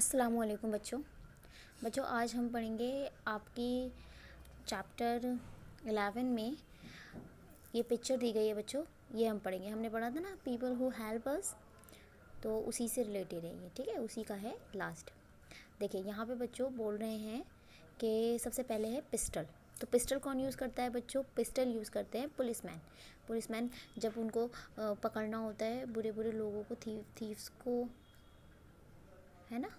अस्सलाम वालेकुम बच्चों। आज हम पढ़ेंगे आपकी चैप्टर 11 में ये पिक्चर दी गई है बच्चों, ये हम पढ़ेंगे। हमने पढ़ा था ना पीपल हु हेल्प अस, तो उसी से रिलेटेड है ये, ठीक है, उसी का है लास्ट। देखिए यहाँ पे बच्चों बोल रहे हैं कि सबसे पहले है पिस्टल। तो पिस्टल कौन यूज़ करता है बच्चों? पिस्टल यूज़ करते हैं पुलिसमैन जब उनको पकड़ना होता है बुरे बुरे लोगों को, थीव्स को, है ना।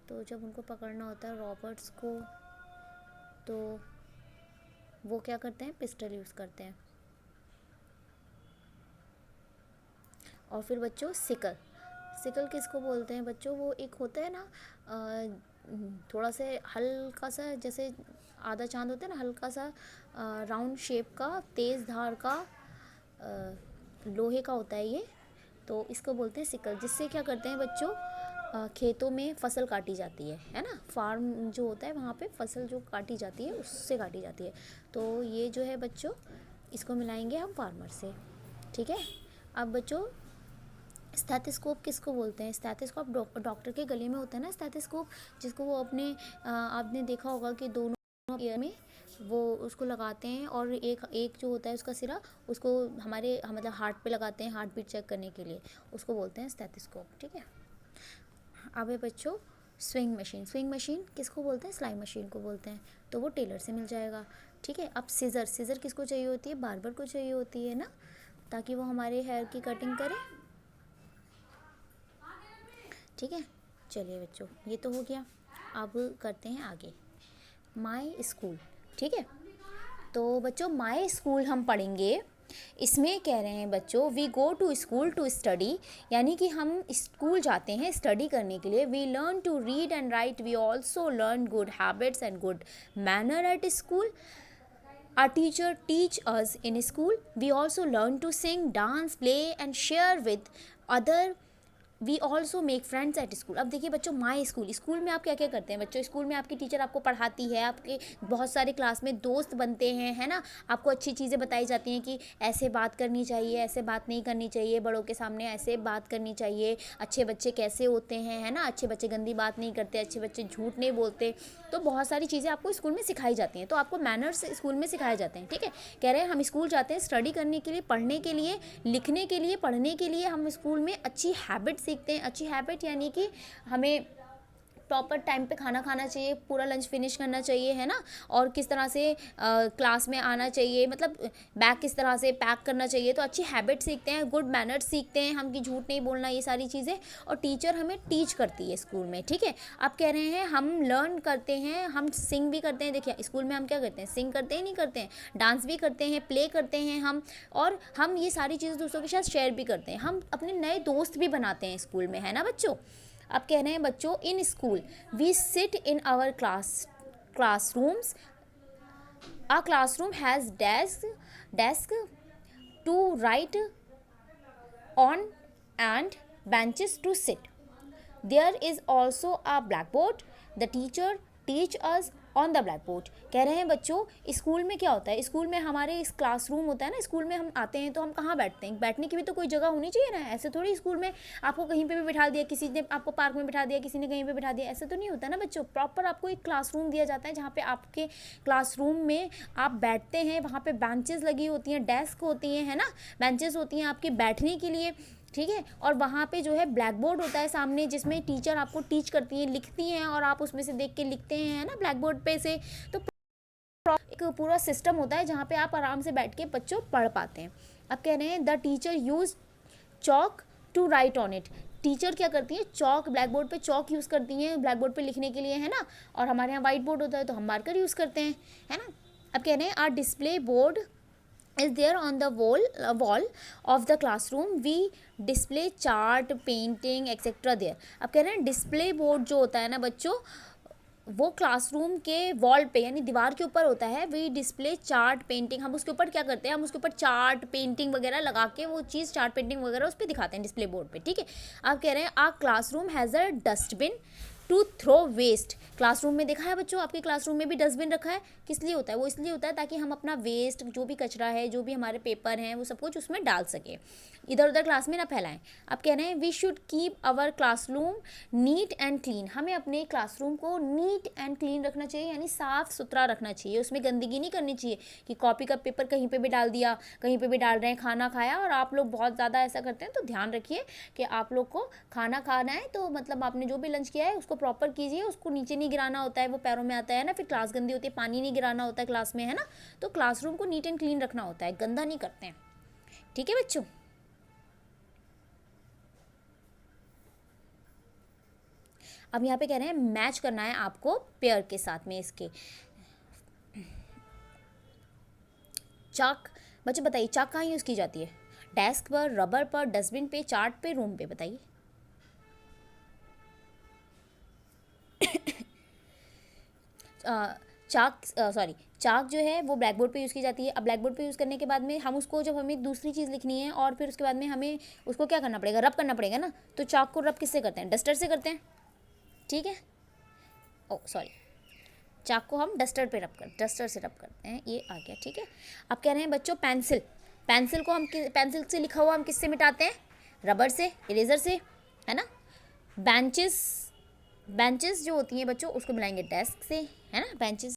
तो जब उनको पकड़ना होता है रॉबर्ट्स को, तो वो क्या करते हैं? पिस्टल यूज़ करते हैं। और फिर बच्चों सिकल किसको बोलते हैं बच्चों? वो एक होता है ना थोड़ा से हल्का सा, जैसे आधा चांद होता है ना, हल्का सा राउंड शेप का, तेज़ धार का लोहे का होता है ये, तो इसको बोलते हैं सिकल। जिससे क्या करते हैं बच्चों? खेतों में फसल काटी जाती है ना। फार्म जो होता है वहाँ पे फसल जो काटी जाती है उससे काटी जाती है। तो ये जो है बच्चों, इसको मिलाएंगे हम फार्मर से, ठीक है। अब बच्चों स्टेथोस्कोप किसको बोलते हैं? स्टेथोस्कोप डॉक्टर के गले में होता है ना स्टेथोस्कोप, जिसको वो अपने आपने देखा होगा कि दोनों ईयर में वो उसको लगाते हैं, और एक जो होता है उसका सिरा, उसको हमारे मतलब हार्ट पे लगाते हैं हार्ट बीट चेक करने के लिए, उसको बोलते हैं स्टेथोस्कोप, ठीक है। अब है बच्चों स्विंग मशीन किसको बोलते हैं? सिलाई मशीन को बोलते हैं। तो वो टेलर से मिल जाएगा, ठीक है। अब सीज़र किसको चाहिए होती है? बार्बर को चाहिए होती है ना, ताकि वो हमारे हेयर की कटिंग करे, ठीक है। चलिए बच्चों ये तो हो गया। अब करते हैं आगे माय स्कूल, ठीक है। तो बच्चों माय स्कूल हम पढ़ेंगे। इसमें कह रहे हैं बच्चों we go to school to study, यानी कि हम स्कूल जाते हैं स्टडी करने के लिए। We learn to read and write, we also learn good habits and good manner at school. Our teacher teach us in school. We also learn to sing, dance, play and share with other. We also make friends at school. अब देखिए बच्चों my school में आप क्या क्या करते हैं बच्चों? स्कूल में आपकी टीचर आपको पढ़ाती है, आपके बहुत सारे क्लास में दोस्त बनते हैं, है ना। आपको अच्छी चीज़ें बताई जाती हैं कि ऐसे बात करनी चाहिए, ऐसे बात नहीं करनी चाहिए, बड़ों के सामने ऐसे बात करनी चाहिए, अच्छे बच्चे कैसे होते हैं, है ना। अच्छे बच्चे गंदी बात नहीं करते, अच्छे बच्चे झूठ नहीं बोलते। तो बहुत सारी चीज़ें आपको स्कूल में सिखाई जाती हैं, तो आपको मैनर्स स्कूल में सिखाए जाते हैं, ठीक है। कह रहे हैं हम स्कूल जाते हैं स्टडी करने के लिए, पढ़ने के लिए, लिखने के लिए, पढ़ने के लिए। हम स्कूल में अच्छी हैबिट सीखते हैं। अच्छी हैबिट यानी कि हमें प्रॉपर टाइम पे खाना खाना चाहिए, पूरा लंच फिनिश करना चाहिए, है ना। और किस तरह से क्लास में आना चाहिए, मतलब बैग किस तरह से पैक करना चाहिए। तो अच्छी हैबिट सीखते हैं, गुड मैनर्स सीखते हैं हम, कि झूठ नहीं बोलना, ये सारी चीज़ें। और टीचर हमें टीच करती है स्कूल में, ठीक है। आप कह रहे हैं हम लर्न करते हैं, हम सिंग भी करते हैं। देखिए स्कूल में हम क्या करते हैं? सिंग करते हैं, नहीं करते हैं, डांस भी करते हैं, प्ले करते हैं हम, और हम ये सारी चीज़ें दूसरों के साथ शेयर भी करते हैं। हम अपने नए दोस्त भी बनाते हैं स्कूल में, है ना बच्चों। अब कह रहे हैं बच्चों in school we sit in our classrooms. A classroom has desk to write on and benches to sit. There is also a blackboard. The teacher teach us on the black board. कह रहे हैं बच्चों school में क्या होता है? School में हमारे इस क्लासरूम होता है ना, स्कूल में हम आते हैं तो हम कहाँ बैठते हैं? बैठने की भी तो कोई जगह होनी चाहिए ना। ऐसे थोड़ी स्कूल में आपको कहीं पे भी बिठा दिया, किसी ने आपको पार्क में बिठा दिया, किसी ने कहीं पे बिठा दिया, ऐसे तो नहीं होता ना बच्चों। प्रॉपर आपको एक क्लासरूम दिया जाता है, जहाँ पे आपके क्लासरूम में आप बैठते हैं। वहाँ पे बेंचेस लगी होती हैं, डेस्क होती हैं, है ना, बेंचेस होती हैं आपके बैठने के लिए, ठीक है। और वहाँ पे जो है ब्लैक बोर्ड होता है सामने, जिसमें टीचर आपको टीच करती हैं, लिखती हैं, और आप उसमें से देख के लिखते हैं, है ना, ब्लैक बोर्ड पे से। तो एक पूरा सिस्टम होता है जहाँ पे आप आराम से बैठ के बच्चों पढ़ पाते हैं। अब कह रहे हैं the teacher use chalk to write on it. Teacher क्या करती है? चॉक, ब्लैक बोर्ड पे चॉक यूज़ करती हैं ब्लैक बोर्ड पे लिखने के लिए, है ना। और हमारे यहाँ वाइट बोर्ड होता है तो हम मार्कर यूज़ करते हैं, है ना। अब कह रहे हैं our display board is there on the wall of the classroom. We display chart, painting etc there. अब कह रहे हैं डिस्प्ले बोर्ड जो होता है ना बच्चों, वो क्लासरूम के वॉल पे यानी दीवार के ऊपर होता है। वी डिस्प्ले चार्ट, पेंटिंग, हम उसके ऊपर क्या करते हैं? हम उसके ऊपर चार्ट, पेंटिंग वगैरह लगा के वो चीज़ चार्ट, पेंटिंग वगैरह उस पर दिखाते हैं डिस्प्ले बोर्ड पे, ठीक है। आप कह रहे हैं a classroom has a dustbin. To throw waste. Classroom में देखा है बच्चों, आपके क्लासरूम में भी डस्टबिन रखा है, किस लिए होता है? वो इसलिए होता है ताकि हम अपना वेस्ट, जो भी कचरा है, जो भी हमारे पेपर हैं, वो सब कुछ उसमें डाल सके, इधर उधर क्लास में ना फैलाएं। आप कह रहे हैं we should keep our classroom neat and clean, हमें अपने क्लासरूम को नीट एंड क्लीन रखना चाहिए, यानी साफ़ सुथरा रखना चाहिए, उसमें गंदगी नहीं करनी चाहिए कि कॉपी का पेपर कहीं पे भी डाल दिया, कहीं पे भी डाल रहे हैं, खाना खाया और आप लोग बहुत ज़्यादा ऐसा करते हैं, तो ध्यान रखिए कि आप लोग को खाना खाना है तो मतलब आपने जो भी लंच किया है उसको प्रॉपर कीजिए, उसको नीचे नहीं गिराना होता है, वो पैरों में आता है ना, फिर क्लास गंदी होती है, पानी नहीं गिराना होता है क्लास में, है ना। तो क्लासरूम को नीट एंड क्लीन रखना होता है, गंदा नहीं करते हैं, ठीक है बच्चों। अब यहाँ पे कह रहे हैं मैच करना है आपको पेयर के साथ में इसके। चाक, बच्चों बताइए चाक कहाँ यूज़ की जाती है? डेस्क पर, रबर पर, डस्टबिन पे, चार्ट पे, रूम पे, बताइए। चाक जो है वो ब्लैक बोर्ड पे यूज़ की जाती है। अब ब्लैक बोर्ड पे यूज़ करने के बाद में हम उसको, जब हमें दूसरी चीज़ लिखनी है और फिर उसके बाद में हमें उसको क्या करना पड़ेगा, रब करना पड़ेगा ना। तो चाक को रब किससे करते हैं? डस्टर से करते हैं, ठीक है। ओ सॉरी, चाक को हम डस्टर से रब करते हैं, ये आ गया, ठीक है। अब कह रहे हैं बच्चों पेंसिल, पेंसिल से लिखा हुआ हम किससे मिटाते हैं? रबर से, इरेजर से, है ना। बेंचेस जो होती हैं बच्चों उसको मिलाएंगे डेस्क से, है ना। बेंचेस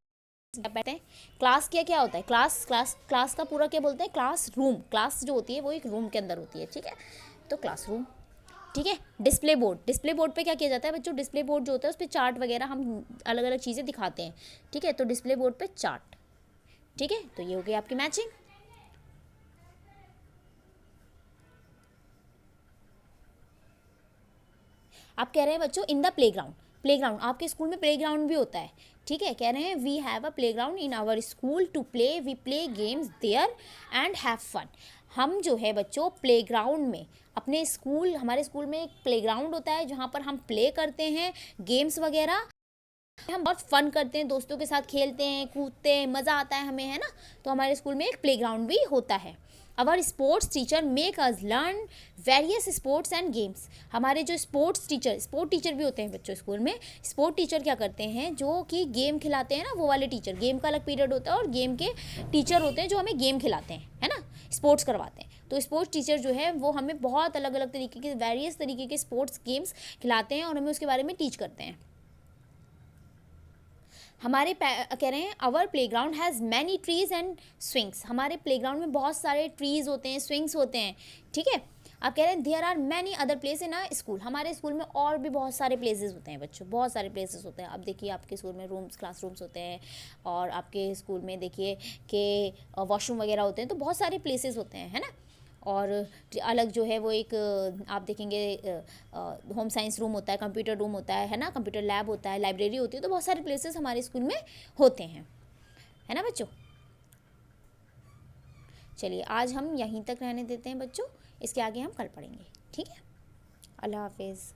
क्या कहते हैं? क्लास क्या होता है? क्लास का पूरा क्या बोलते हैं? Class room. क्लास जो होती है वो एक रूम के अंदर होती है, ठीक है। तो क्लास रूम, ठीक है। डिस्प्ले बोर्ड पे क्या किया जाता है बच्चों? डिस्प्ले बोर्ड जो होता है उस पर चार्ट वगैरह हम अलग अलग चीज़ें दिखाते हैं, ठीक है। तो डिस्प्ले बोर्ड पे चार्ट, ठीक है। तो ये हो गई आपकी मैचिंग। आप कह रहे हैं बच्चों इन द प्लेग्राउंड आपके स्कूल में प्लेग्राउंड भी होता है, ठीक है। कह रहे हैं we have a playground in our school to play, we play games there and have fun. हम जो है बच्चों प्लेग्राउंड में, हमारे स्कूल में एक प्लेग्राउंड होता है जहाँ पर हम प्ले करते हैं, गेम्स वगैरह हम बहुत फन करते हैं, दोस्तों के साथ खेलते हैं, कूदते हैं, मज़ा आता है हमें, है ना। तो हमारे स्कूल में एक प्लेग्राउंड भी होता है। Our sports teacher make us learn various sports and games. हमारे जो स्पोर्ट टीचर भी होते हैं बच्चों स्कूल में। स्पोर्ट टीचर क्या करते हैं? जो कि गेम खिलाते हैं ना, वो वाले टीचर, गेम का अलग पीरियड होता है और गेम के टीचर होते हैं जो हमें गेम खिलाते हैं, है ना, स्पोर्ट्स करवाते हैं। तो स्पोर्ट्स टीचर जो है वो हमें बहुत अलग अलग तरीके के, वेरियस तरीके के स्पोर्ट्स गेम्स खिलाते हैं और हमें उसके बारे में टीच करते हैं। कह रहे हैं our playground has many trees and swings. हमारे प्लेग्राउंड में बहुत सारे ट्रीज़ होते हैं, स्विंग्स होते हैं, ठीक है। आप कह रहे हैं there are many other place in a school. हमारे स्कूल में और भी बहुत सारे प्लेसेस होते हैं बच्चों, बहुत सारे प्लेसेस होते हैं। अब देखिए आपके स्कूल में क्लासरूम्स होते हैं और आपके स्कूल में देखिए कि वॉशरूम वगैरह होते हैं, तो बहुत सारे प्लेसेस होते हैं, है ना। और अलग जो है वो एक आप देखेंगे होम साइंस रूम होता है, कंप्यूटर रूम होता है ना, कंप्यूटर लैब होता है, लाइब्रेरी होती है। तो बहुत सारे प्लेसेस हमारे स्कूल में होते हैं, है ना बच्चों। चलिए आज हम यहीं तक रहने देते हैं बच्चों, इसके आगे हम कल पढ़ेंगे, ठीक है। अल्लाह हाफिज़।